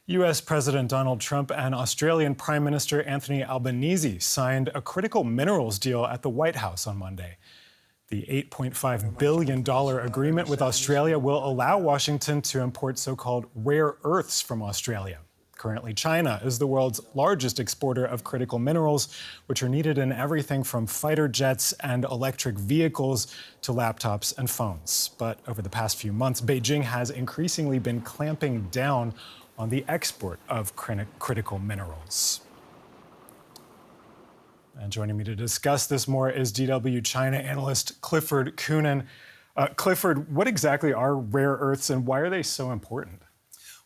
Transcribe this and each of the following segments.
U.S. President Donald Trump and Australian Prime Minister Anthony Albanese signed a critical minerals deal at the White House on Monday. The $8.5 billion agreement with Australia will allow Washington to import so-called rare earths from Australia. Currently, China is the world's largest exporter of critical minerals, which are needed in everything from fighter jets and electric vehicles to laptops and phones. But over the past few months, Beijing has increasingly been clamping down on the export of critical minerals. And joining me to discuss this more is DW China analyst Clifford Coonan. Clifford, what exactly are rare earths and why are they so important?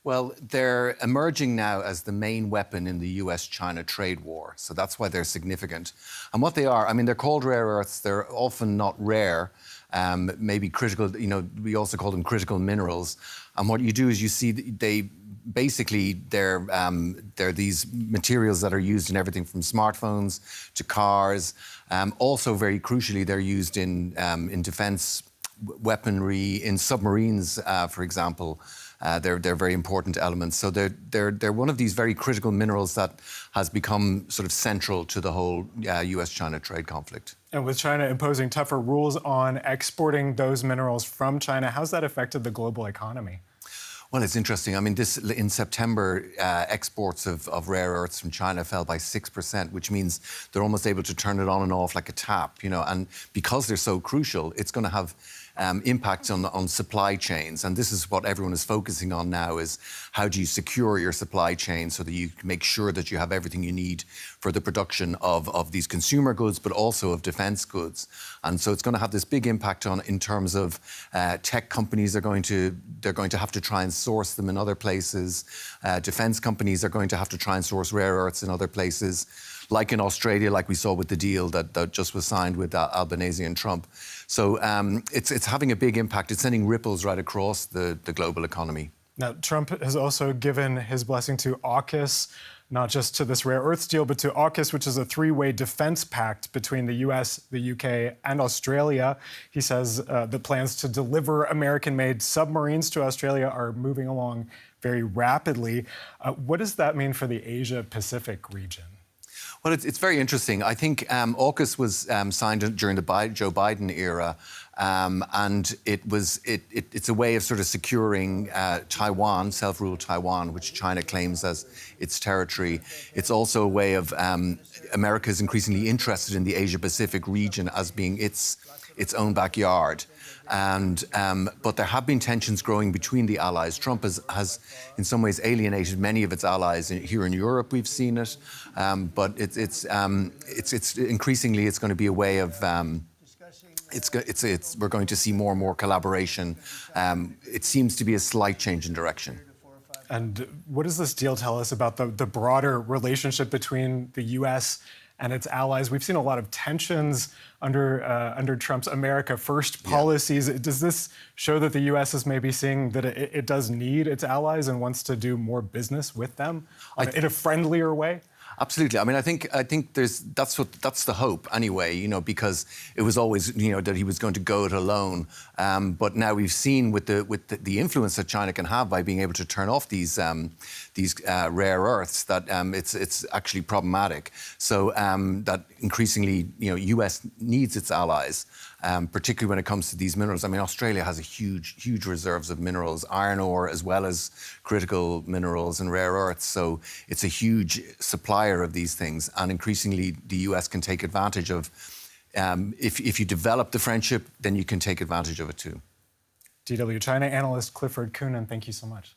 Well, they're emerging now as the main weapon in the US-China trade war. So that's why they're significant. And what they are, I mean, they're called rare earths. They're often not rare, maybe critical, we also call them critical minerals. And what you do is you see they're these materials that are used in everything from smartphones to cars. Also, very crucially, they're used in defense weaponry, in submarines, for example. They're very important elements. So they're one of these very critical minerals that has become sort of central to the whole US-China trade conflict. And with China imposing tougher rules on exporting those minerals from China, how's that affected the global economy? Well, it's interesting. I mean, in September, exports of rare earths from China fell by 6%, which means they're almost able to turn it on and off like a tap, And because they're so crucial, it's going to have impacts on supply chains. And this is what everyone is focusing on now, is how do you secure your supply chain so that you can make sure that you have everything you need for the production of these consumer goods, but also of defense goods. And so it's going to have this big impact in terms of tech companies they're going to have to try and source them in other places. Defense companies are going to have to try and source rare earths in other places, like in Australia, like we saw with the deal that just was signed with Albanese and Trump. So it's having a big impact. It's sending ripples right across the global economy. Now, Trump has also given his blessing to AUKUS, not just to this rare earths deal, but to AUKUS, which is a three-way defense pact between the US, the UK, and Australia. He says the plans to deliver American-made submarines to Australia are moving along very rapidly. What does that mean for the Asia-Pacific region? Well, it's very interesting. I think AUKUS was signed during the Joe Biden era, and it's a way of sort of securing Taiwan, self-ruled Taiwan, which China claims as its territory. It's also a way of America is increasingly interested in the Asia-Pacific region as being its own backyard. But there have been tensions growing between the allies. Trump has in some ways alienated many of its allies. Here in Europe, we've seen it. But it's increasingly it's going to be a way of we're going to see more and more collaboration. It seems to be a slight change in direction. And what does this deal tell us about the broader relationship between the U.S. and its allies? We've seen a lot of tensions under Trump's America First policies. Yeah. Does this show that the U.S. is maybe seeing that it does need its allies and wants to do more business with them in a friendlier way? Absolutely. I mean, I think that's the hope anyway. Because it was always that he was going to go it alone. But now we've seen with the influence that China can have by being able to turn off these rare earths that it's actually problematic. So that increasingly U.S. needs its allies, particularly when it comes to these minerals. I mean, Australia has a huge reserves of minerals, iron ore as well as critical minerals and rare earths. So it's a huge supplier of these things, and increasingly the US can take advantage of. If you develop the friendship, then you can take advantage of it too. DW China analyst Clifford Coonan, thank you so much.